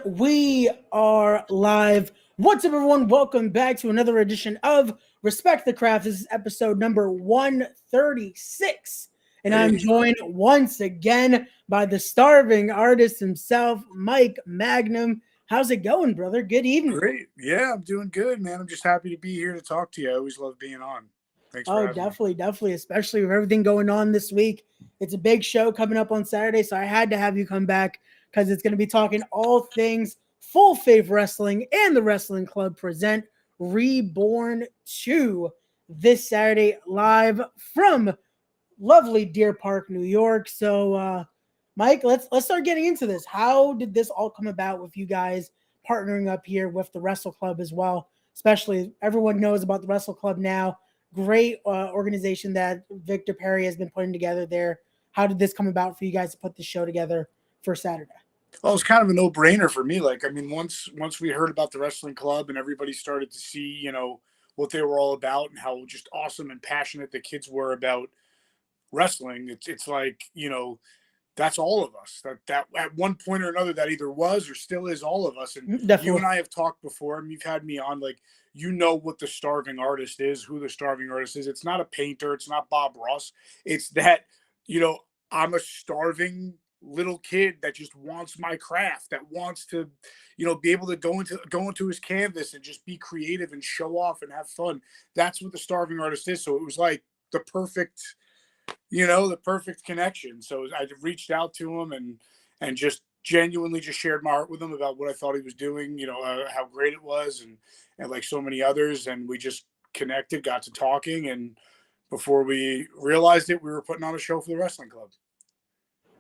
we are live. What's up, everyone? Welcome back to another edition of Respect the Craft. This is episode number 136. And I'm Hey, joined once again by the starving artist himself, Mike Magnum. How's it going, brother? Good evening. great. Yeah, I'm doing good, man. I'm just happy to be here to talk to you. I always love being on. Thanks for Oh, having me. definitely, especially with everything going on this week. It's a big show coming up on Saturday, so I had to have you come back because it's going to be talking all things Full Faith Wrestling and the Wrestling Club present Reborn 2 this Saturday live from lovely Deer Park, New York. So, Mike, let's start getting into this. How did this all come about with you guys partnering up here with the Wrestle Club as well? Especially everyone knows about the Wrestle Club now. Great organization that Victor Perry has been putting together there. How did this come about for you guys to put the show together for Saturday? Well, it's kind of a no-brainer for me. Like, I mean, once we heard about the wrestling club and everybody started to see, what they were all about and how just awesome and passionate the kids were about wrestling, it's like, that's all of us. That at one point or another that either was or still is all of us. And you and Definitely. I have talked before, and you've had me on. Like, what the starving artist is, who the starving artist is. It's not a painter. It's not Bob Ross. It's that you know I'm a starving little kid that just wants my craft, that wants to, be able to go into his canvas and just be creative and show off and have fun. That's what the starving artist is. So it was like the perfect connection. So I reached out to him and just genuinely just shared my heart with him about what I thought he was doing, how great it was, and like so many others. And we just connected, got to talking, and before we realized it, we were putting on a show for the wrestling club.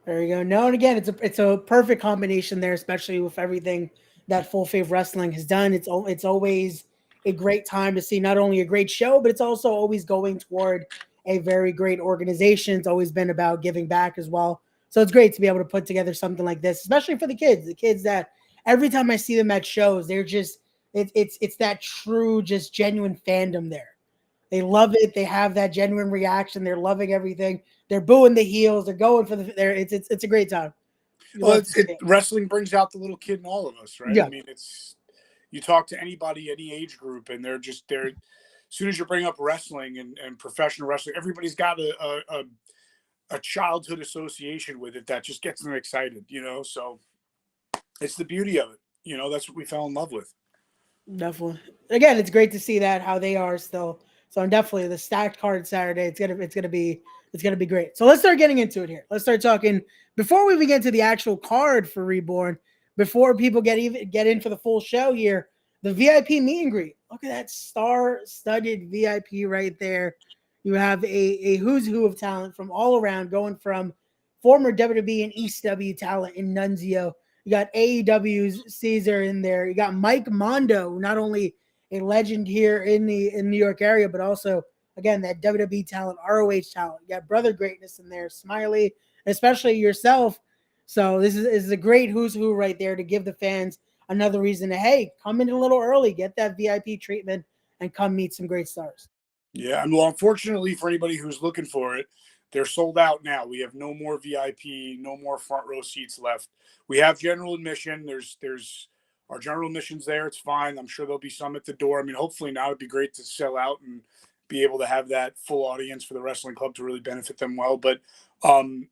There you go. No, and again, it's a perfect combination there, especially with everything that Full Faith Wrestling has done. It's always a great time to see not only a great show, but it's also always going toward a very great organization. It's always been about giving back as well. So it's great to be able to put together something like this, especially for the kids. The kids that every time I see them at shows, they're just it's that true, just genuine fandom there. They love it. They have that genuine reaction. They're loving everything. They're booing the heels. They're going for the. There. It's a great time. You Well, love to see it. wrestling brings out the little kid in all of us, right? I Yeah. mean, you talk to anybody, any age group, and they're as soon as you bring up wrestling and professional wrestling, everybody's got a childhood association with it that just gets them excited. So it's the beauty of it. That's what we fell in love with. Definitely. Again, it's great to see that how they are still. So I'm definitely the stacked card Saturday. It's gonna be great. So let's start getting into it here. Let's start talking before we even get to the actual card for Reborn. Before people get in for the full show here, the VIP meet and greet. Look at that star-studded VIP right there. You have a who's who of talent from all around, going from former WWE and ECW talent in Nunzio. You got AEW's Caesar in there. You got Mike Mondo, not only a legend here in New York area, but also again that WWE talent, ROH talent. You got Brother Greatness in there, Smiley, especially yourself. So this is a great who's who right there to give the fans another reason to come in a little early, get that VIP treatment, and come meet some great stars. Yeah, and well, unfortunately for anybody who's looking for it, they're sold out now. We have no more VIP, no more front row seats left. We have general admission. There's our general admissions there. It's fine. I'm sure there'll be some at the door. I mean, hopefully now it'd be great to sell out and be able to have that full audience for the wrestling club to really benefit them well. But um,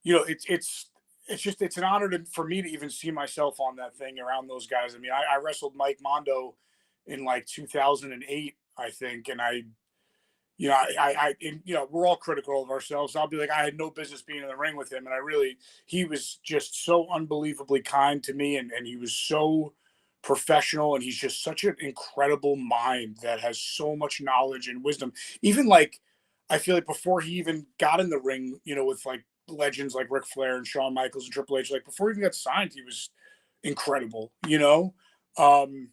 it's an honor for me to even see myself on that thing around those guys. I mean, I wrestled Mike Mondo in like 2008, I think, and we're all critical of ourselves. I'll be like, I had no business being in the ring with him. And he was just so unbelievably kind to me. And he was so professional. And he's just such an incredible mind that has so much knowledge and wisdom. Even like, I feel like before he even got in the ring, with like legends like Ric Flair and Shawn Michaels and Triple H, like before he even got signed, he was incredible. Um,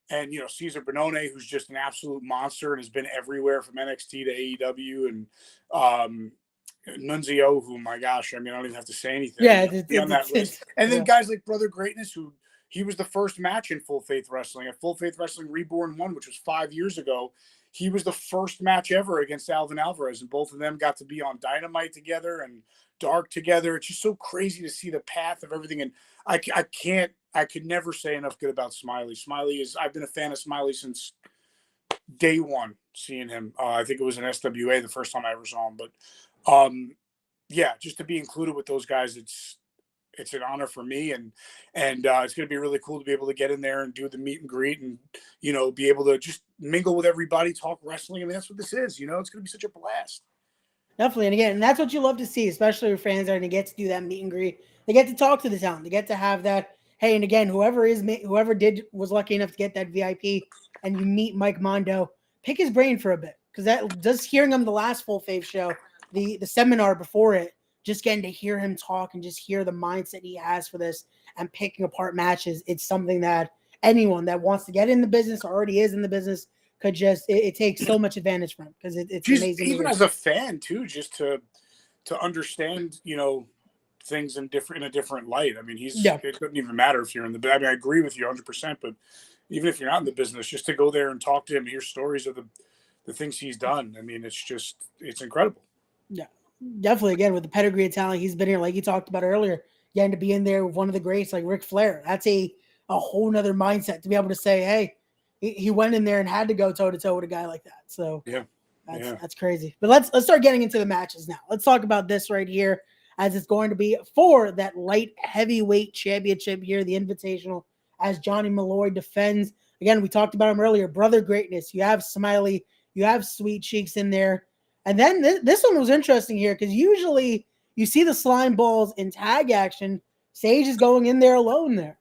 and Cesar Bonone, who's just an absolute monster and has been everywhere from NXT to AEW, and Nunzio, who, my gosh, I mean, I don't even have to say anything. Yeah, Be on that list. And then yeah. guys like Brother Greatness, who he was the first match in Full Faith Wrestling, at Full Faith Wrestling Reborn 1, which was 5 years ago. He was the first match ever against Alvin Alvarez, and both of them got to be on Dynamite together and Dark together. It's just so crazy to see the path of everything, and I I could never say enough good about Smiley. I've been a fan of Smiley since day one, seeing him. I think it was in SWA the first time I ever saw him. But yeah, just to be included with those guys, it's an honor for me, and it's going to be really cool to be able to get in there and do the meet and greet, and be able to just mingle with everybody, talk wrestling. I mean, that's what this is. It's going to be such a blast. Definitely. And again, and that's what you love to see, especially with fans are to get to do that meet and greet. They get to talk to the talent. They get to have that. Hey, and again, whoever was lucky enough to get that VIP, and you meet Mike Mondo, pick his brain for a bit, because that just hearing him the last Full Faith show, the seminar before it, just getting to hear him talk and just hear the mindset he has for this and picking apart matches. It's something that anyone that wants to get in the business or already is in the business could just, it takes so much advantage from him, because it's Just amazing. even as a fan too, just to understand, things in a different light. I mean, it doesn't even matter if you're in the, I mean, I agree with you 100%, but even if you're not in the business, just to go there and talk to him, hear stories of the things he's done. I mean, it's incredible. Yeah, definitely. Again, with the pedigree of talent, he's been here, like you talked about earlier, getting to be in there with one of the greats like Ric Flair. That's a whole nother mindset to be able to say, hey, he went in there and had to go toe to toe with a guy like that. So yeah, that's crazy. But let's start getting into the matches now. Let's talk about this right here, as it's going to be for that light heavyweight championship here, the Invitational, as Johnny Malloy defends. Again, we talked about him earlier, Brother Greatness. You have Smiley, you have Sweet Cheeks in there. And then this one was interesting here, because usually you see the slime balls in tag action. Sage is going in there alone there.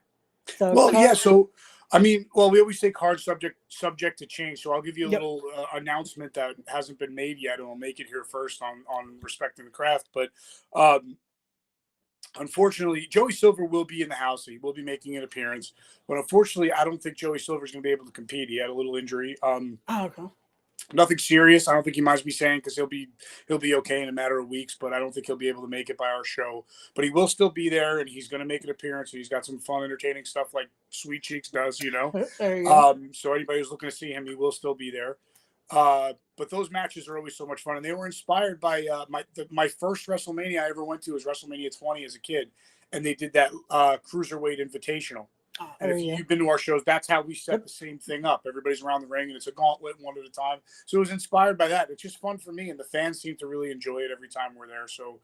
So well, yeah. So, I mean, well, we always say card subject to change. So I'll give you a little announcement that hasn't been made yet, and we'll make it here first on respecting the craft. But unfortunately, Joey Silver will be in the house. He will be making an appearance. But unfortunately, I don't think Joey Silver is going to be able to compete. He had a little injury. okay. Nothing serious. I don't think he might be saying, because he'll be okay in a matter of weeks, but I don't think he'll be able to make it by our show. But he will still be there, and he's going to make an appearance. He's got some fun, entertaining stuff like Sweet Cheeks does, There you go. So anybody who's looking to see him, he will still be there. But those matches are always so much fun, and they were inspired by my first WrestleMania I ever went to was WrestleMania 20 as a kid, and they did that Cruiserweight Invitational. And if you've been to our shows, that's how we set the same thing up. Everybody's around the ring, and it's a gauntlet one at a time. So it was inspired by that. It's just fun for me, and the fans seem to really enjoy it every time we're there. So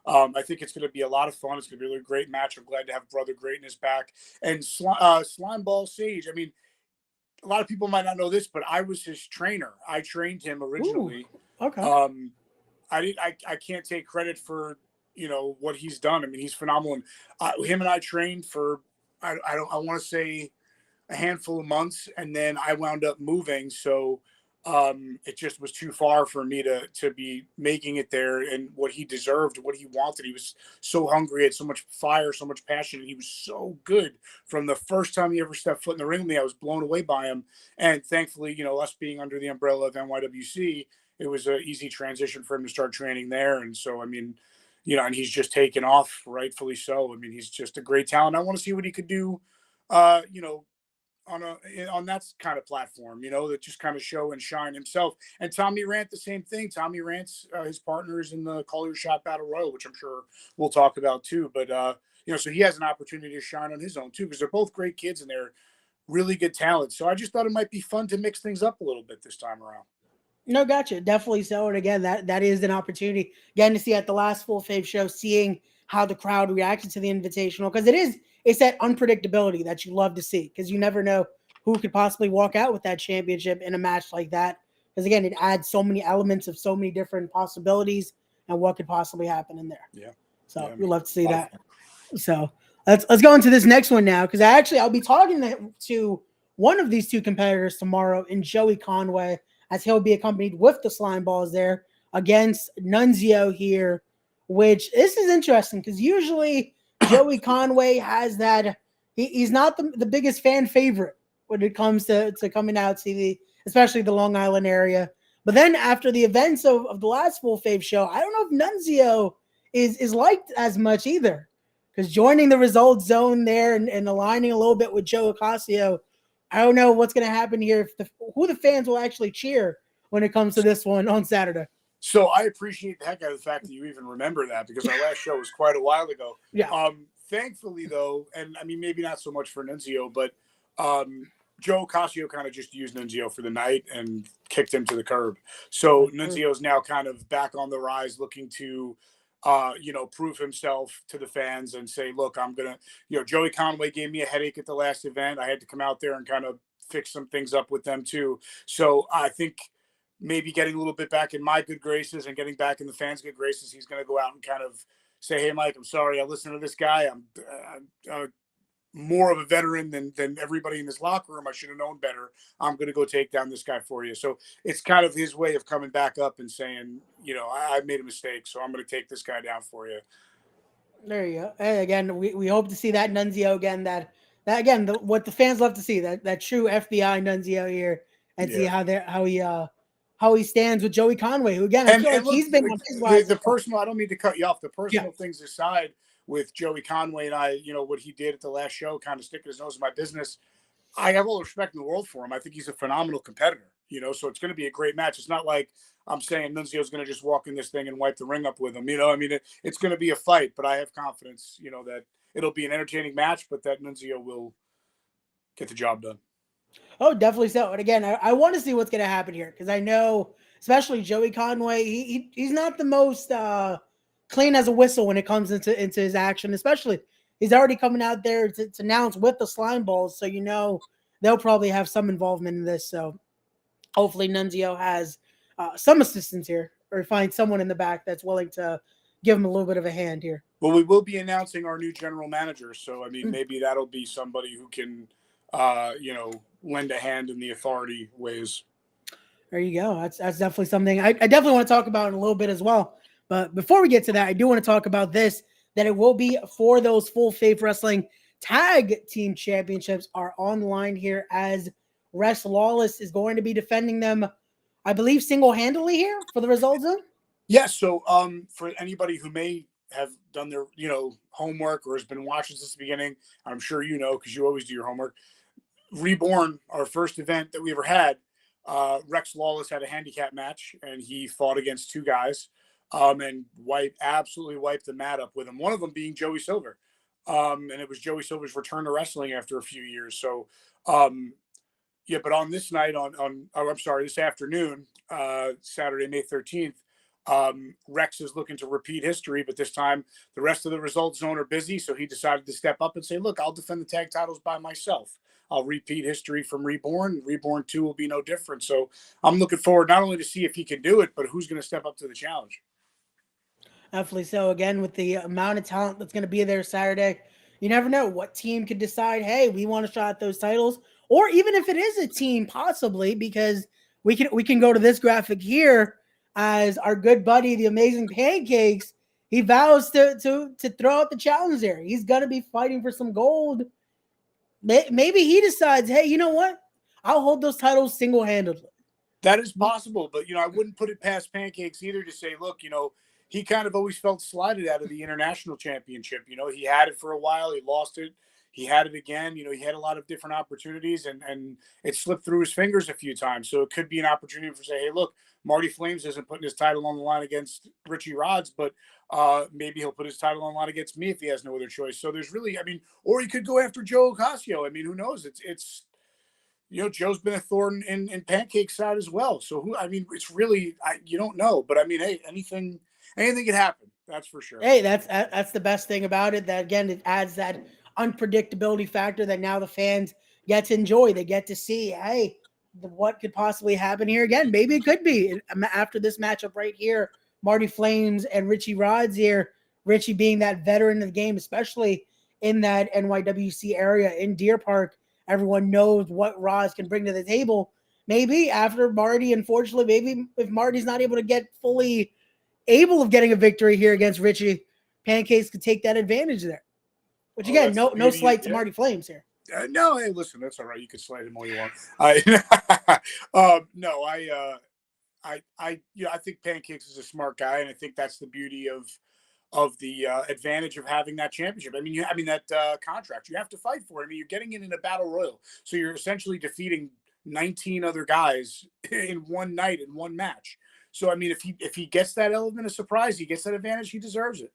I think it's going to be a lot of fun. It's going to be a really great match. I'm glad to have Brother Greatness back. And Slimeball Sage, I mean, a lot of people might not know this, but I was his trainer. I trained him originally. Ooh, okay. I can't take credit for what he's done. I mean, he's phenomenal. And him and I trained for I want to say a handful of months, and then I wound up moving. So it just was too far for me to be making it there, and what he deserved, what he wanted. He was so hungry, had so much fire, so much passion. And he was so good from the first time he ever stepped foot in the ring with me. I was blown away by him. And thankfully, us being under the umbrella of NYWC, it was an easy transition for him to start training there. And so, I mean, and he's just taken off, rightfully so. I mean, he's just a great talent. I want to see what he could do, on that kind of platform, that just kind of show and shine himself. And Tommy Rant, the same thing. Tommy Rant's his partner is in the Call Your Shot Battle Royal, which I'm sure we'll talk about too. But so he has an opportunity to shine on his own too, because they're both great kids and they're really good talent. So I just thought it might be fun to mix things up a little bit this time around. No, gotcha. Definitely so. And again, that is an opportunity again to see at the last Full Faith show, seeing how the crowd reacted to the Invitational, because it's that unpredictability that you love to see, because you never know who could possibly walk out with that championship in a match like that. Because again, it adds so many elements of so many different possibilities and what could possibly happen in there. Yeah. So we love to see that. So let's go into this next one now, because I'll be talking to one of these two competitors tomorrow in Joey Conway, as he'll be accompanied with the Slime Balls there against Nunzio here, which this is interesting, because usually Joey Conway has that, he's not the biggest fan favorite when it comes to coming out to especially the Long Island area. But then after the events of the last Full Faith show, I don't know if Nunzio is liked as much either, because joining the Result Zone there and aligning a little bit with Joe Ocasio, I don't know what's going to happen here, who the fans will actually cheer when it comes to this one on Saturday. So I appreciate the heck out of the fact that you even remember that, because our last show was quite a while ago. Yeah. thankfully, though, and I mean, maybe not so much for Nunzio, but Joe Ocasio kind of just used Nunzio for the night and kicked him to the curb. So Nunzio is now kind of back on the rise, looking to, prove himself to the fans and say, look, I'm going to, Joey Conway gave me a headache at the last event. I had to come out there and kind of fix some things up with them too. So I think maybe getting a little bit back in my good graces and getting back in the fans' good graces, he's going to go out and kind of say, hey, Mike, I'm sorry. I listened to this guy. I'm more of a veteran than everybody in this locker room. I should have known better. I'm going to go take down this guy for you. So it's kind of his way of coming back up and saying, I made a mistake, so I'm going to take this guy down for you. There you go. And again, we hope to see that Nunzio again. That again, what the fans love to see, that true FBI Nunzio here, and see how he stands with Joey Conway, who again I feel like look, he's been on his rise. The personal. I don't mean to cut you off. The personal things aside, with Joey Conway and I, what he did at the last show, kind of sticking his nose in my business. I have all the respect in the world for him. I think he's a phenomenal competitor. So it's going to be a great match. It's not like I'm saying Nunzio's going to just walk in this thing and wipe the ring up with him. It's going to be a fight, but I have confidence, that it'll be an entertaining match, but that Nunzio will get the job done. Oh, definitely so. And again, I want to see what's going to happen here because I know, especially Joey Conway, he's not the most clean as a whistle when it comes into his action. Especially, he's already coming out there to announce with the slime balls, so they'll probably have some involvement in this. So hopefully, Nunzio has some assistance here, or find someone in the back that's willing to give him a little bit of a hand here. Well, we will be announcing our new general manager, so maybe that'll be somebody who can, lend a hand in the authority ways. There you go. That's definitely something I definitely want to talk about in a little bit as well. But before we get to that, I do want to talk about this, that it will be for those Full Faith Wrestling Tag Team Championships are on the line here, as Rex Lawless is going to be defending them, I believe, single-handedly here for the Result Zone. Yeah, so for anybody who may have done their, homework or has been watching since the beginning, I'm sure because you always do your homework. Reborn, our first event that we ever had, Rex Lawless had a handicap match, and he fought against two guys and absolutely wiped the mat up with him, one of them being Joey Silver. And it was Joey Silver's return to wrestling after a few years. So, but on this night, this afternoon, Saturday, May 13th, Rex is looking to repeat history, but this time the rest of the Result Zone are busy. So he decided to step up and say, look, I'll defend the tag titles by myself. I'll repeat history from Reborn. Reborn 2 will be no different. So I'm looking forward not only to see if he can do it, but who's going to step up to the challenge. Definitely so. Again, with the amount of talent that's going to be there Saturday, you never know what team could decide, hey, we want to shot at those titles. Or even if it is a team, possibly, because we can go to this graphic here as our good buddy, the Amazing Pancakes, he vows to throw out the challenge there. He's going to be fighting for some gold. Maybe he decides, hey, you know what? I'll hold those titles single-handedly. That is possible, but, I wouldn't put it past Pancakes either to say, look, he kind of always felt slighted out of the international championship. He had it for a while. He lost it. He had it again. He had a lot of different opportunities, and it slipped through his fingers a few times. So it could be an opportunity for say, hey, look, Marty Flames isn't putting his title on the line against Richie Rods, but maybe he'll put his title on the line against me if he has no other choice. So there's really, or he could go after Joe Ocasio. Who knows? It's Joe's been a thorn in Pancake's side as well. So it's really, you don't know, but hey, anything could happen. That's for sure. Hey, that's the best thing about it. That again, it adds that unpredictability factor that now the fans get to enjoy. They get to see, hey, what could possibly happen here again. Maybe it could be after this matchup right here, Marty Flames and Richie Rods here. Richie being that veteran of the game, especially in that NYWC area in Deer Park. Everyone knows what Rods can bring to the table. Maybe after Marty, unfortunately, maybe if Marty's not able to get fully able of getting a victory here against Richie, Pancakes could take that advantage there. Which again, no slight to Marty Flames here. No, hey, listen, that's all right. You can slight him all you want. I think Pancakes is a smart guy, and I think that's the beauty of the advantage of having that championship. That contract. You have to fight for it. You're getting it in a battle royal, so you're essentially defeating 19 other guys in one night in one match. So if he gets that element of surprise, he gets that advantage, he deserves it.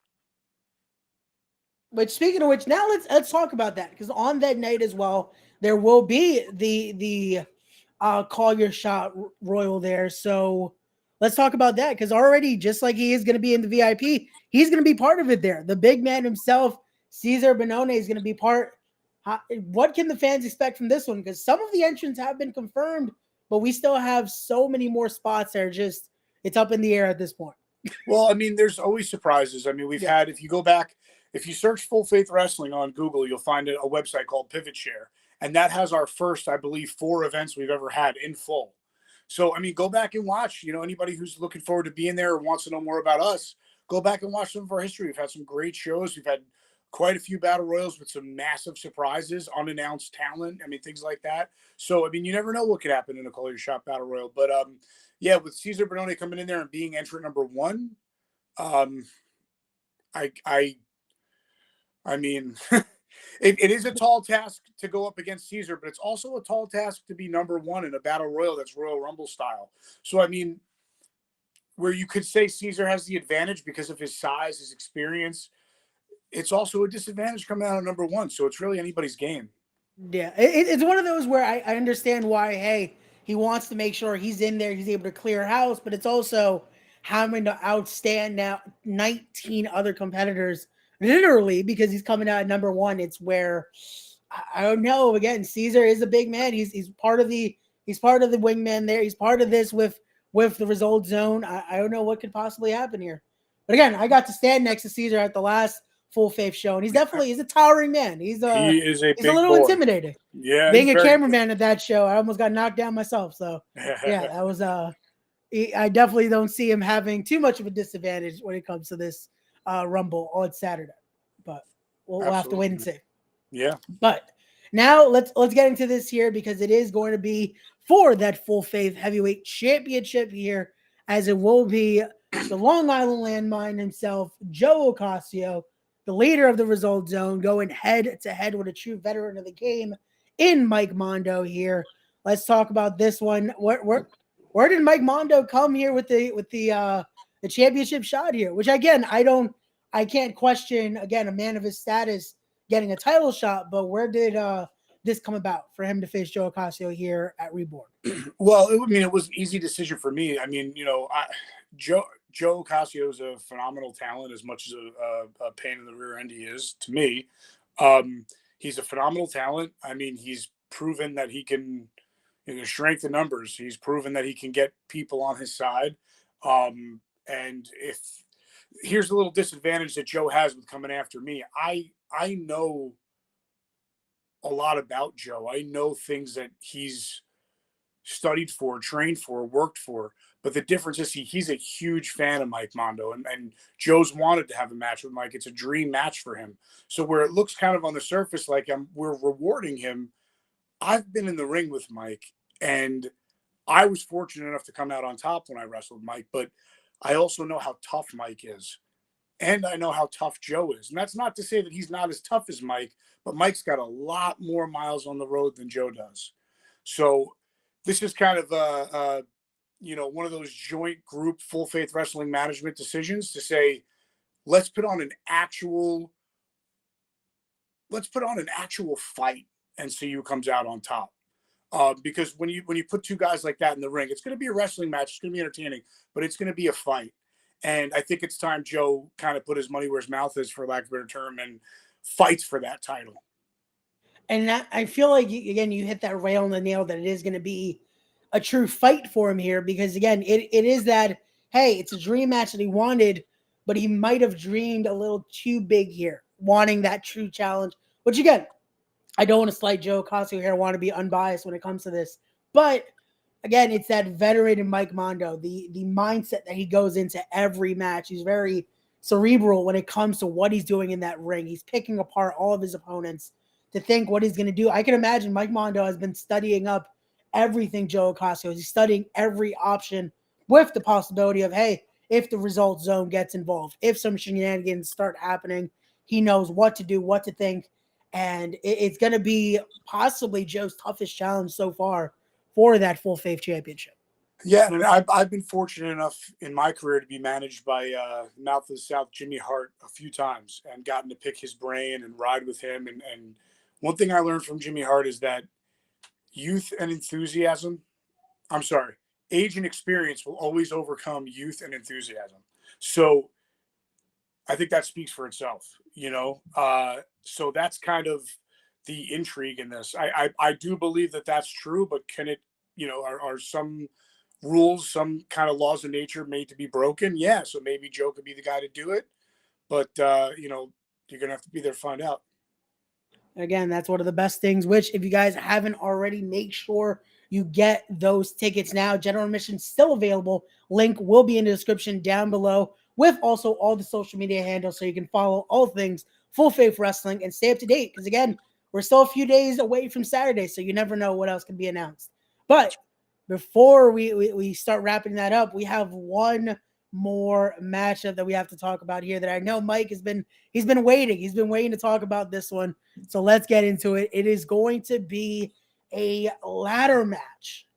But speaking of which, now let's talk about that, because on that night as well, there will be the call your shot royal there. So let's talk about that, because already, just like he is going to be in the VIP, he's going to be part of it there. The big man himself, Cesar Bonone, is going to be part. What can the fans expect from this one? Because some of the entrants have been confirmed, but we still have so many more spots that are just, it's up in the air at this point. Well, I mean, there's always surprises. I mean, we've had, if you go back, if you search Full Faith Wrestling on Google, you'll find a website called Pivot Share. And that has our first, I believe, 4 events we've ever had in full. So, I mean, go back and watch, anybody who's looking forward to being there or wants to know more about us, go back and watch some of our history. We've had some great shows. We've had quite a few battle royals with some massive surprises, unannounced talent. I mean, things like that. So, I mean, you never know what could happen in a Call Your Shot battle royal. But, yeah, with Cesar Bonone coming in there and being entrant number 1, I mean, it is a tall task to go up against Cesar, but it's also a tall task to be number 1 in a battle royal that's Royal Rumble style. So, I mean, where you could say Cesar has the advantage because of his size, his experience, it's also a disadvantage coming out of number 1. So it's really anybody's game. Yeah, it's one of those where I understand why, hey, he wants to make sure he's in there, he's able to clear house, but it's also having to outstand now 19 other competitors literally, because he's coming out at number 1. It's where I don't know. Again, Cesar is a big man. He's part of the wingman there. He's part of this with the result zone. I don't know what could possibly happen here. But again, I got to stand next to Cesar at the last Full Faith show, and he's a towering man. He is a little intimidating. Yeah, being a cameraman at that show, I almost got knocked down myself. So yeah, that was I definitely don't see him having too much of a disadvantage when it comes to this Rumble on Saturday. But we'll have to wait and see. Yeah. But now let's get into this here, because it is going to be for that Full Faith Heavyweight Championship here, as it will be the Long Island landmine himself, Joe Ocasio, the leader of the Result Zone, going head to head with a true veteran of the game in Mike Mondo here. Let's talk about this one. Where did Mike Mondo come here with the championship shot here? Which again, I can't question, again, a man of his status getting a title shot, but where did this come about for him to face Joe Ocasio here at Reborn? Well, it was an easy decision for me. I mean, Joe Ocasio is a phenomenal talent, as much as a pain in the rear end he is to me. He's a phenomenal talent. I mean, he's proven that he can strength in numbers. He's proven that he can get people on his side. And here's a little disadvantage that Joe has with coming after me. I know a lot about Joe. I know things that he's studied for, trained for, worked for. But the difference is he's a huge fan of Mike Mondo, and Joe's wanted to have a match with Mike. It's a dream match for him. So where it looks kind of on the surface like we're rewarding him, I've been in the ring with Mike, and I was fortunate enough to come out on top when I wrestled Mike, but I also know how tough Mike is. And I know how tough Joe is. And that's not to say that he's not as tough as Mike, but Mike's got a lot more miles on the road than Joe does. So this is kind of one of those joint group Full Faith Wrestling management decisions to say, let's put on an actual fight and see who comes out on top. Because when you put 2 guys like that in the ring, it's going to be a wrestling match. It's going to be entertaining, but it's going to be a fight. And I think it's time Joe kind of put his money where his mouth is, for lack of a better term, and fights for that title. And I feel like, again, you hit that rail on the nail, that it is going to be a true fight for him here, because again, it is that, hey, it's a dream match that he wanted, but he might have dreamed a little too big here, wanting that true challenge, which again, I don't want to slight Joe Ocasio here. I want to be unbiased when it comes to this. But again, it's that veteran in Mike Mondo, the mindset that he goes into every match. He's very cerebral when it comes to what he's doing in that ring. He's picking apart all of his opponents to think what he's going to do. I can imagine Mike Mondo has been studying up everything Joe Ocasio is. He's studying every option, with the possibility of, hey, if the result zone gets involved, if some shenanigans start happening, he knows what to do, what to think. And it's going to be possibly Joe's toughest challenge so far for that Full Faith Championship. Yeah, and I've been fortunate enough in my career to be managed by Mouth of the South Jimmy Hart a few times and gotten to pick his brain and ride with him. And one thing I learned from Jimmy Hart is that youth and enthusiasm, I'm sorry, age and experience will always overcome youth and enthusiasm. So I think that speaks for itself, you know. So that's kind of the intrigue in this. I do believe that that's true, but can it, you know, are some rules, some kind of laws of nature made to be broken? Yeah, so maybe Joe could be the guy to do it, but you know, you're gonna have to be there to find out. Again, that's one of the best things, which if you guys haven't already, make sure you get those tickets now. General admission still available. Link will be in the description down below with also all the social media handles so you can follow all things Full Faith Wrestling and stay up to date. Because again, we're still a few days away from Saturday, so you never know what else can be announced. But before we start wrapping that up, we have one more matchup that we have to talk about here that I know Mike has been waiting. He's been waiting to talk about this one. So let's get into it. It is going to be a ladder match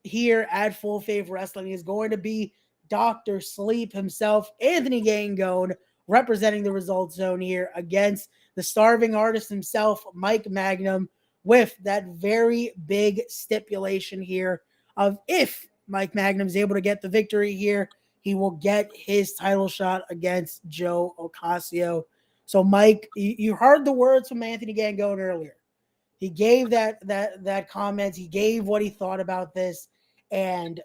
here at Full Faith Wrestling. Is going to be Dr. Sleep himself, Anthony Gangone, representing the Result Zone here against the starving artist himself, Mike Magnum, with that very big stipulation here of if Mike Magnum is able to get the victory here, he will get his title shot against Joe Ocasio. So, Mike, you heard the words from Anthony Gangone earlier. He gave that comments. He gave what he thought about this, and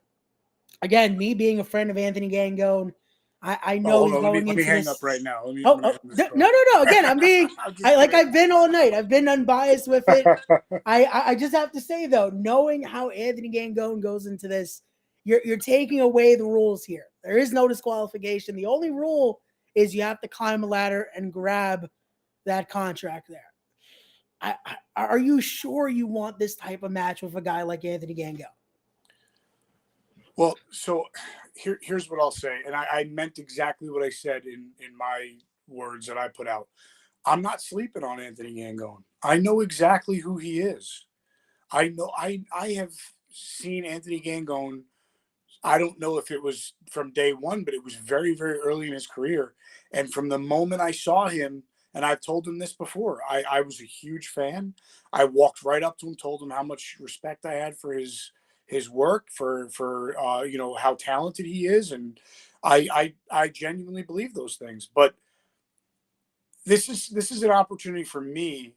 again, me being a friend of Anthony Gangone, I Oh, know hold he's on. going Let me into hang this. up right now. Oh, Let me oh hang this no, call. no, no. Again, I'm being, I've been all night. I've been unbiased with it. kidding. I just have to say though, knowing how Anthony Gangone goes into this, you're taking away the rules here. There is no disqualification. The only rule is you have to climb a ladder and grab that contract there. Are you sure you want this type of match with a guy like Anthony Gangone? Well, so here's what I'll say, and I meant exactly what I said in my words that I put out. I'm not sleeping on Anthony Gangone. I know exactly who he is. I know I have seen Anthony Gangone. I don't know if it was from day one, but it was very, very early in his career. And from the moment I saw him, and I've told him this before, I was a huge fan. I walked right up to him, told him how much respect I had for his work, for you know, how talented he is, and I genuinely believe those things. But this is an opportunity for me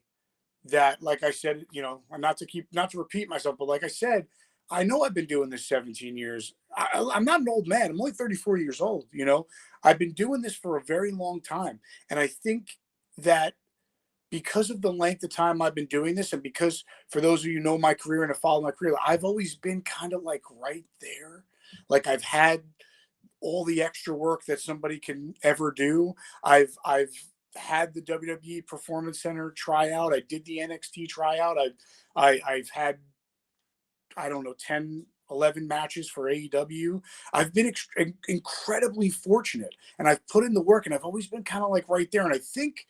that, like I said, you know, not to repeat myself, but like I said, I know I've been doing this 17 years. I'm not an old man. I'm only 34 years old. You know, I've been doing this for a very long time. And I think that because of the length of time I've been doing this, and because for those of you who know my career and have followed my career, I've always been kind of like right there. Like I've had all the extra work that somebody can ever do. I've had the WWE Performance Center tryout. I did the NXT tryout. I've had, I don't know, 10, 11 matches for AEW. I've been incredibly fortunate, and I've put in the work, and I've always been kind of like right there. And I think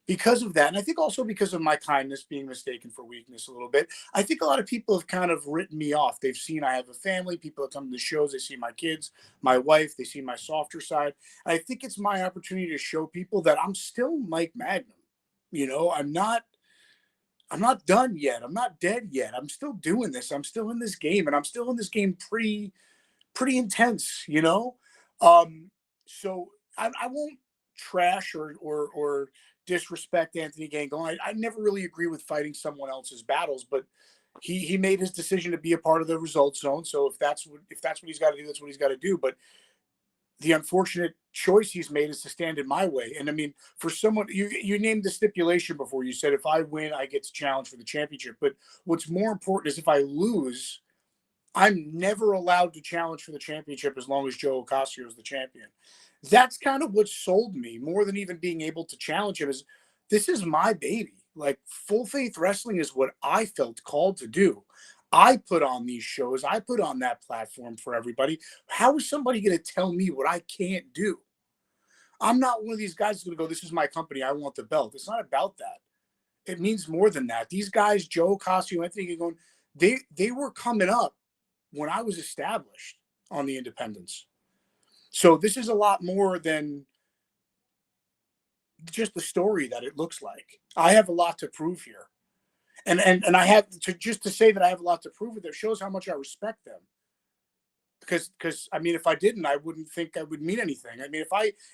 because of that, and I think also because of my kindness being mistaken for weakness a little bit, I think a lot of people have kind of written me off. They've seen I have a family, people that come to the shows, they see my kids, my wife, they see my softer side. I think it's my opportunity to show people that I'm still Mike Magnum. You know, I'm not done yet. I'm not dead yet. I'm still doing this. I'm still in this game, and I'm still in this game pretty intense, you know? So I won't trash or disrespect Anthony Gangone. I never really agree with fighting someone else's battles, but he made his decision to be a part of the Result Zone. So if that's what he's got to do, that's what he's got to do. But the unfortunate choice he's made is to stand in my way. And I mean, for someone, you named the stipulation before. You said if I win, I get to challenge for the championship. But what's more important is if I lose, I'm never allowed to challenge for the championship as long as Joe Ocasio is the champion. That's kind of what sold me more than even being able to challenge him. Is this is my baby. Like Full Faith Wrestling is what I felt called to do. I put on these shows. I put on that platform for everybody. How is somebody going to tell me what I can't do? I'm not one of these guys who's going to go, this is my company. I want the belt. It's not about that. It means more than that. These guys, Joe Ocasio, Anthony, going, they were coming up when I was established on the independents. So this is a lot more than just the story that it looks like. I have a lot to prove here. And I have to, just to say that I have a lot to prove with it shows how much I respect them. Because I mean, if I didn't, I wouldn't think I would mean anything. I mean,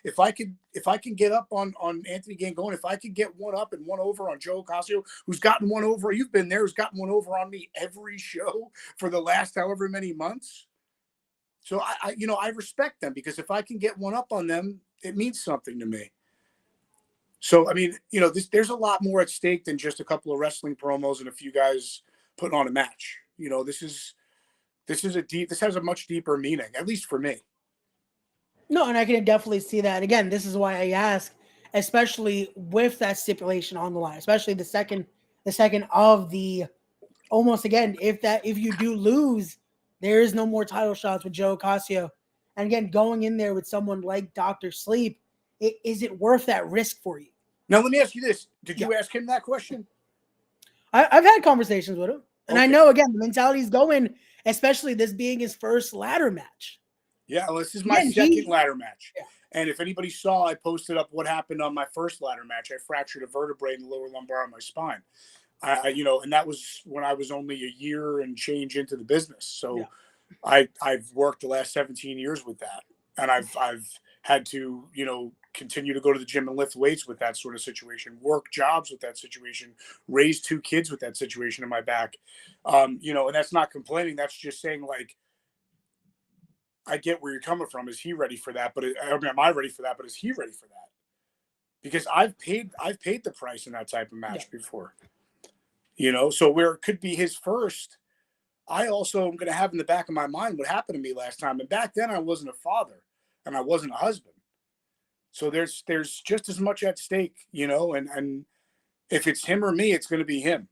if I can get up on Anthony Gangone, if I could get one up and one over on Joe Ocasio, who's gotten one over, you've been there, who's gotten one over on me every show for the last however many months. So I respect them, because if I can get one up on them, it means something to me. So I mean, there's a lot more at stake than just a couple of wrestling promos and a few guys putting on a match. This has a much deeper meaning, at least for me. No, and I can definitely see that. Again, this is why I ask, especially with that stipulation on the line, especially the second of the almost, again, if you do lose, there is no more title shots with Joe Ocasio. And again, going in there with someone like Dr. Sleep, is it worth that risk for you? Now, let me ask you this. Did you ask him that question? I've had conversations with him. And okay. I know, again, the mentality is going, especially this being his first ladder match. Yeah, well, this is my second ladder match. Yeah. And if anybody saw, I posted up what happened on my first ladder match. I fractured a vertebrae in the lower lumbar of my spine. And that was when I was only a year and change into the business. So yeah. I've worked the last 17 years with that. And I've had to, continue to go to the gym and lift weights with that sort of situation, work jobs with that situation, raise 2 kids with that situation in my back. And that's not complaining. That's just saying, like, I get where you're coming from. Is he ready for that? But am I ready for that? But is he ready for that? Because I've paid the price in that type of match before, so where it could be his first, I also am going to have in the back of my mind what happened to me last time. And back then I wasn't a father and I wasn't a husband. So there's just as much at stake, and if it's him or me, it's going to be him.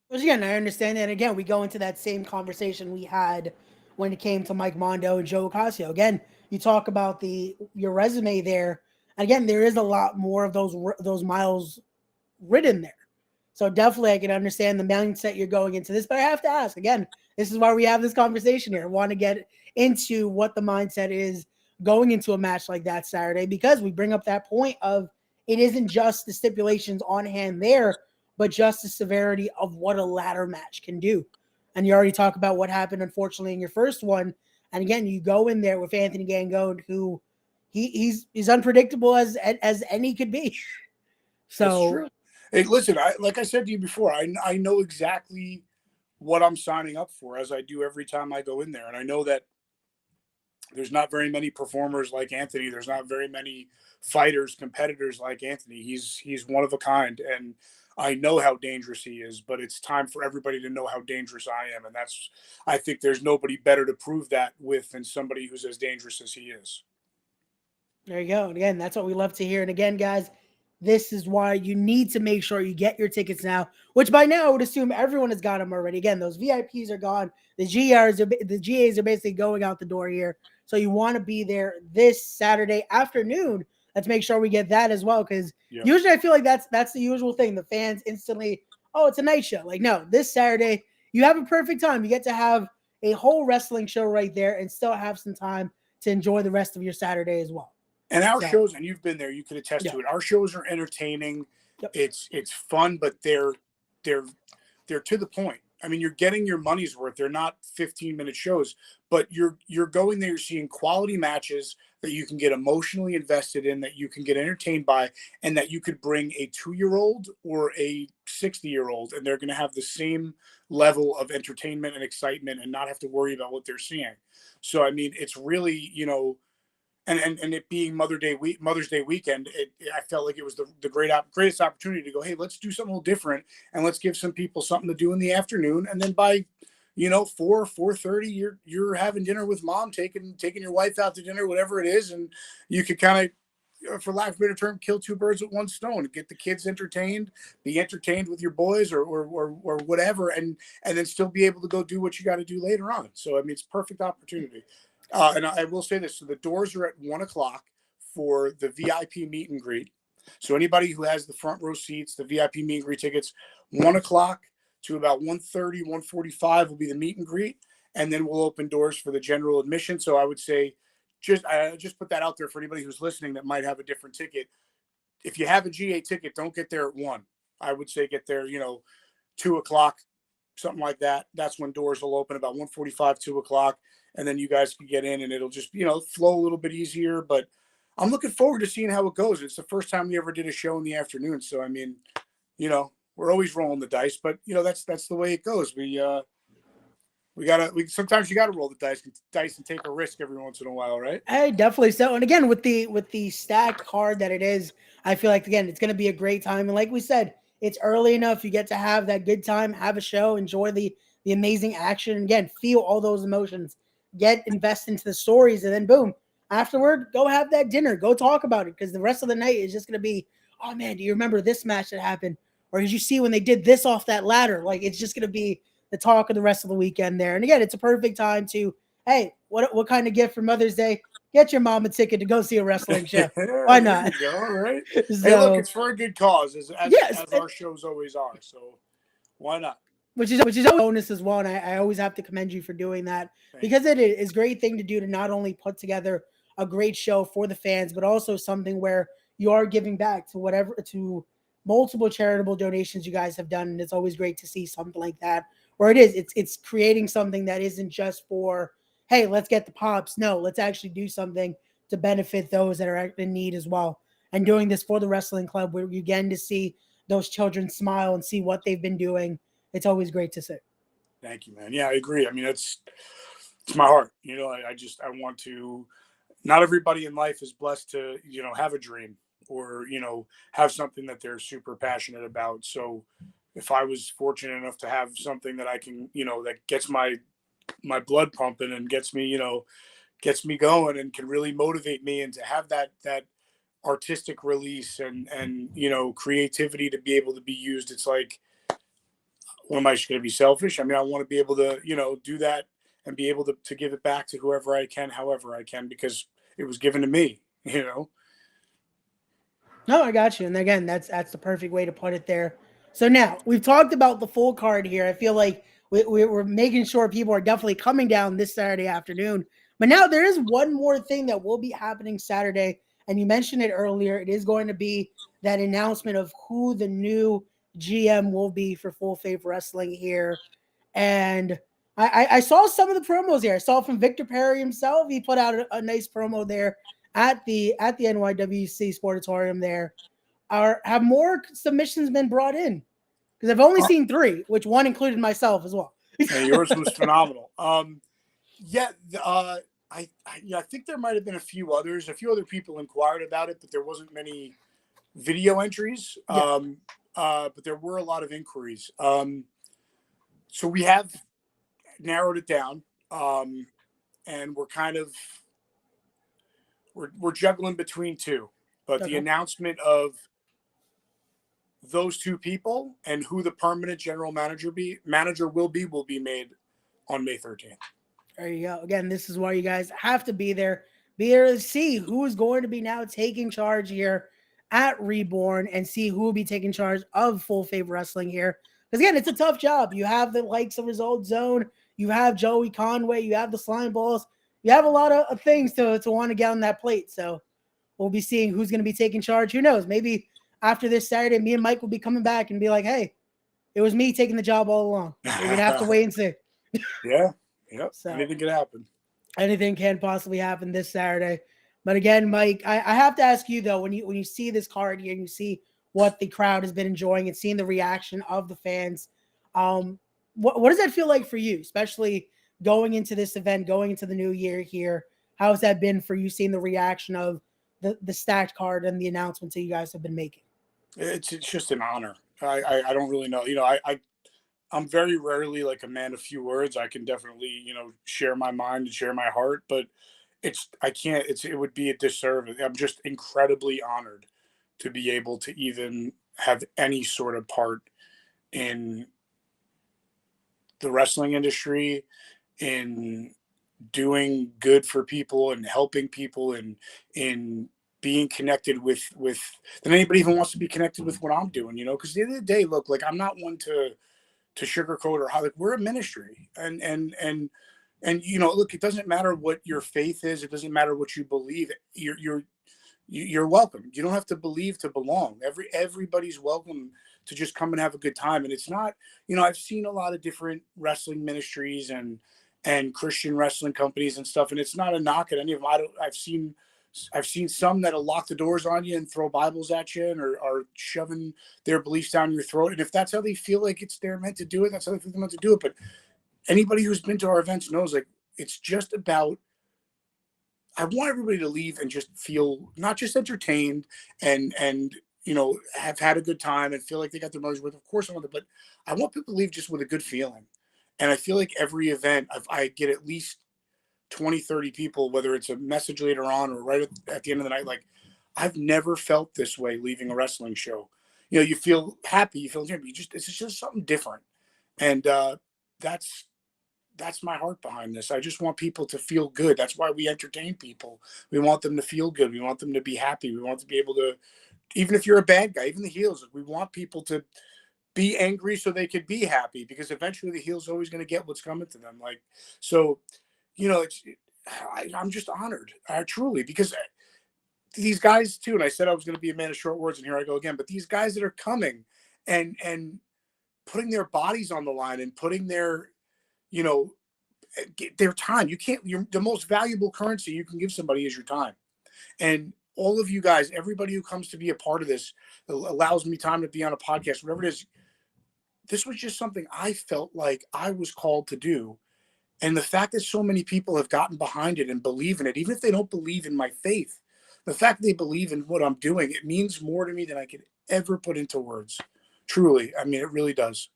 Which again, I understand that. Again, we go into that same conversation we had when it came to Mike Mondo and Joe Ocasio. Again, you talk about your resume there. Again, there is a lot more of those miles written there. So definitely I can understand the mindset you're going into this. But I have to ask, again, this is why we have this conversation here. I want to get into what the mindset is going into a match like that Saturday, because we bring up that point of it isn't just the stipulations on hand there, but just the severity of what a ladder match can do. And you already talked about what happened, unfortunately, in your first one. And again, you go in there with Anthony Gangone, who he's unpredictable as any could be. So that's true. Hey, listen, like I said to you before, I know exactly what I'm signing up for, as I do every time I go in there. And I know that there's not very many performers like Anthony. There's not very many fighters, competitors like Anthony. He's one of a kind. And I know how dangerous he is, but it's time for everybody to know how dangerous I am. And I think there's nobody better to prove that with than somebody who's as dangerous as he is. There you go. And again, that's what we love to hear. And again, guys, this is why you need to make sure you get your tickets now, which by now I would assume everyone has got them already. Again, those VIPs are gone. The GAs are basically going out the door here. So you want to be there this Saturday afternoon. Let's make sure we get that as well, because usually I feel like that's the usual thing. The fans instantly, oh, it's a night show. Like, no, this Saturday, you have a perfect time. You get to have a whole wrestling show right there and still have some time to enjoy the rest of your Saturday as well. And our shows, and you've been there, you can attest to it. Our shows are entertaining. Yep. It's fun, but they're to the point. I mean, you're getting your money's worth. They're not 15-minute shows, but you're going there, you're seeing quality matches that you can get emotionally invested in, that you can get entertained by, and that you could bring a 2-year-old or a 60-year-old, and they're going to have the same level of entertainment and excitement and not have to worry about what they're seeing. So, I mean, it's really, and it being Mother's Day weekend, I felt like it was the greatest opportunity to go, hey, let's do something a little different, and let's give some people something to do in the afternoon. And then by 4:30, you're having dinner with mom, taking your wife out to dinner, whatever it is, and you could kind of, for lack of a better term, kill 2 birds with 1 stone. Get the kids entertained, be entertained with your boys or whatever, and then still be able to go do what you got to do later on. So I mean, it's a perfect opportunity. And I will say this: so the doors are at 1:00 for the VIP meet and greet. So anybody who has the front row seats, the VIP meet and greet tickets, 1:00. to about 1:30, 1:45 will be the meet and greet, and then we'll open doors for the general admission. So I would say, just put that out there for anybody who's listening that might have a different ticket. If you have a GA ticket, don't get there at 1. I would say get there, 2 o'clock, something like that. That's when doors will open, about 1:45, 2 o'clock, and then you guys can get in, and it'll just flow a little bit easier. But I'm looking forward to seeing how it goes. It's the first time we ever did a show in the afternoon, so I mean, we're always rolling the dice, but that's the way it goes. We sometimes you gotta roll the dice and take a risk every once in a while, right? Hey, definitely so. And again, with the stacked card that it is, I feel like again it's going to be a great time. And like we said, it's early enough. You get to have that good time, have a show, enjoy the amazing action. And again, feel all those emotions, invest into the stories, and then boom, afterward, go have that dinner, go talk about it, because the rest of the night is just going to be, oh man, do you remember this match that happened? Or did you see when they did this off that ladder? Like, it's just going to be the talk of the rest of the weekend there. And again, it's a perfect time to, hey, what kind of gift for Mother's Day? Get your mom a ticket to go see a wrestling show. Why not? There you go, right? So, hey, look, it's for a good cause, as yes, our shows always are. So why not? Which is a bonus as well. And I always have to commend you for doing that, because it is a great thing to do, to not only put together a great show for the fans, but also something where you are giving back to multiple charitable donations you guys have done. And it's always great to see something like that, where it's creating something that isn't just for, hey, let's get the pops. No, let's actually do something to benefit those that are in need as well. And doing this for the wrestling club, where you get to see those children smile and see what they've been doing. It's always great to see. Thank you, man. Yeah, I agree. I mean, it's my heart. I want to. Not everybody in life is blessed to, have a dream or, have something that they're super passionate about. So if I was fortunate enough to have something that I can, that gets my blood pumping and gets me going and can really motivate me, and to have that artistic release and creativity to be able to be used, it's like, what am I just going to be selfish? I mean, I want to be able to, do that and be able to give it back to whoever I can, however I can, because it was given to me, No, I got you. And again, that's the perfect way to put it there. So now we've talked about the full card here. I feel like we're making sure people are definitely coming down this Saturday afternoon. But now there is one more thing that will be happening Saturday. And you mentioned it earlier. It is going to be that announcement of who the new GM will be for Full Faith Wrestling here. And I saw some of the promos here. I saw from Victor Perry himself. He put out a nice promo there at the NYWC Sportatorium there. Have more submissions been brought in? Because I've only seen 3, which one included myself as well. And yours was phenomenal. Yeah, I think there might have been a few others. A few other people inquired about it, but there wasn't many video entries. Yeah. But there were a lot of inquiries. So we have narrowed it down, and we're kind of we're juggling between 2. But the announcement of those 2 people and who the permanent general manager will be made on May 13th. There you go. Again, this is why you guys have to be there. Be there to see who is going to be now taking charge here at Reborn, and see who will be taking charge of Full Faith Wrestling here. Because again, it's a tough job. You have the likes of Result Zone, you have Joey Conway, you have the Slime Balls, you have a lot of things to want to get on that plate. So we'll be seeing who's going to be taking charge. Who knows? Maybe after this Saturday, me and Mike will be coming back and be like, hey, it was me taking the job all along. We're going to have to wait and see. Yeah. Yep. So anything can happen. Anything can possibly happen this Saturday. But again, Mike, I have to ask you, though, when you see this card here and you see what the crowd has been enjoying and seeing the reaction of the fans, what does that feel like for you, especially going into this event, going into the new year here? How has that been for you, seeing the reaction of the stacked card and the announcements that you guys have been making? It's just an honor. I don't really know. I'm very rarely like a man of few words. I can definitely, share my mind and share my heart, but it would be a disservice. I'm just incredibly honored to be able to even have any sort of part in the wrestling industry, in doing good for people and helping people, and in being connected with than anybody even wants to be connected with what I'm doing, because at the end of the day, look, like, I'm not one to to sugarcoat or how, like, we're a ministry, and look, it doesn't matter what your faith is, it doesn't matter what you believe. You're welcome. You don't have to believe to belong. Everybody's welcome to just come and have a good time. And it's not, I've seen a lot of different wrestling ministries and Christian wrestling companies and stuff, and it's not a knock at any of them. I've seen some that'll lock the doors on you and throw Bibles at you and are shoving their beliefs down your throat. And if that's how they feel like they're meant to do it, that's how they feel they're meant to do it. But anybody who's been to our events knows, like, it's just about, I want everybody to leave and just feel not just entertained and have had a good time and feel like they got their money's worth. Of course I want it, but I want people to leave just with a good feeling. And I feel like every event I get at least 20, 30 people, whether it's a message later on or right at the end of the night. Like, I've never felt this way leaving a wrestling show. You feel happy, you feel happy. It's just something different. And that's my heart behind this. I just want people to feel good. That's why we entertain people. We want them to feel good. We want them to be happy. We want to be able to, even if you're a bad guy, even the heels, we want people to be angry so they could be happy, because eventually the heel's always going to get what's coming to them. Like, so, I'm just honored, truly, because these guys too, and I said I was going to be a man of short words, and here I go again, but these guys that are coming and putting their bodies on the line and putting their time. The most valuable currency you can give somebody is your time. And all of you guys, everybody who comes to be a part of this, allows me time to be on a podcast, whatever it is. This was just something I felt like I was called to do. And the fact that so many people have gotten behind it and believe in it, even if they don't believe in my faith, the fact that they believe in what I'm doing, it means more to me than I could ever put into words. Truly. I mean, it really does.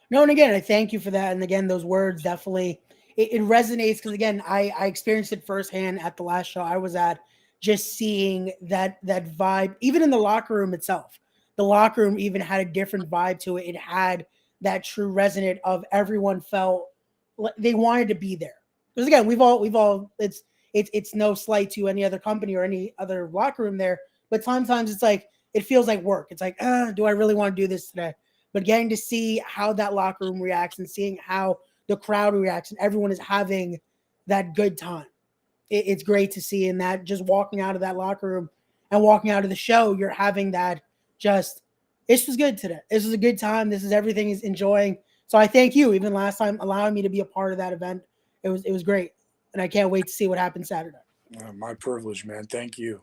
No, and again, I thank you for that. And again, those words definitely it resonates because again, I experienced it firsthand at the last show I was at, just seeing that vibe, even in the locker room itself. The locker room even had a different vibe to it. It had that true resonant of everyone felt they wanted to be there. Because again, we've all it's no slight to any other company or any other locker room there, but sometimes it's like it feels like work. It's like, do I really want to do this today? But getting to see how that locker room reacts and seeing how the crowd reacts and everyone is having that good time. It's great to see. And that just walking out of that locker room and walking out of the show, you're having that just, this was good today. This was a good time. This is everything is enjoying. So I thank you, even last time, allowing me to be a part of that event. It was great. And I can't wait to see what happens Saturday. My privilege, man. Thank you.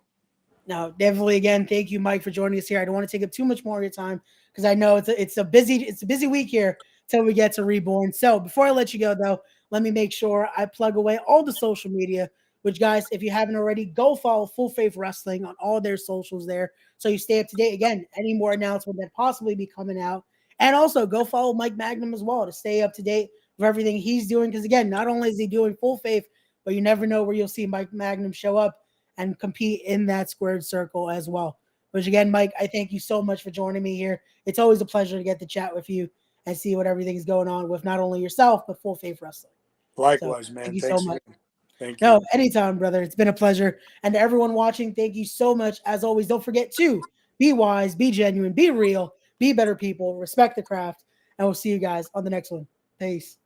No, definitely. Again, thank you, Mike, for joining us here. I don't want to take up too much more of your time because I know it's a busy week here till we get to Reborn. So before I let you go, though, let me make sure I plug away all the social media. Which, guys, if you haven't already, go follow Full Faith Wrestling on all their socials there, so you stay up to date. Again, any more announcement that possibly be coming out, and also go follow Mike Magnum as well to stay up to date with everything he's doing. Because again, not only is he doing Full Faith, but you never know where you'll see Mike Magnum show up and compete in that squared circle as well. Which again, Mike, I thank you so much for joining me here. It's always a pleasure to get to chat with you and see what everything's going on with not only yourself, but Full Faith Wrestling. Likewise, man. Thank you Thanks so much. again. Thank you. No, anytime, brother. It's been a pleasure. And to everyone watching, thank you so much. As always, don't forget to be wise, be genuine, be real, be better people, respect the craft, and we'll see you guys on the next one. Peace.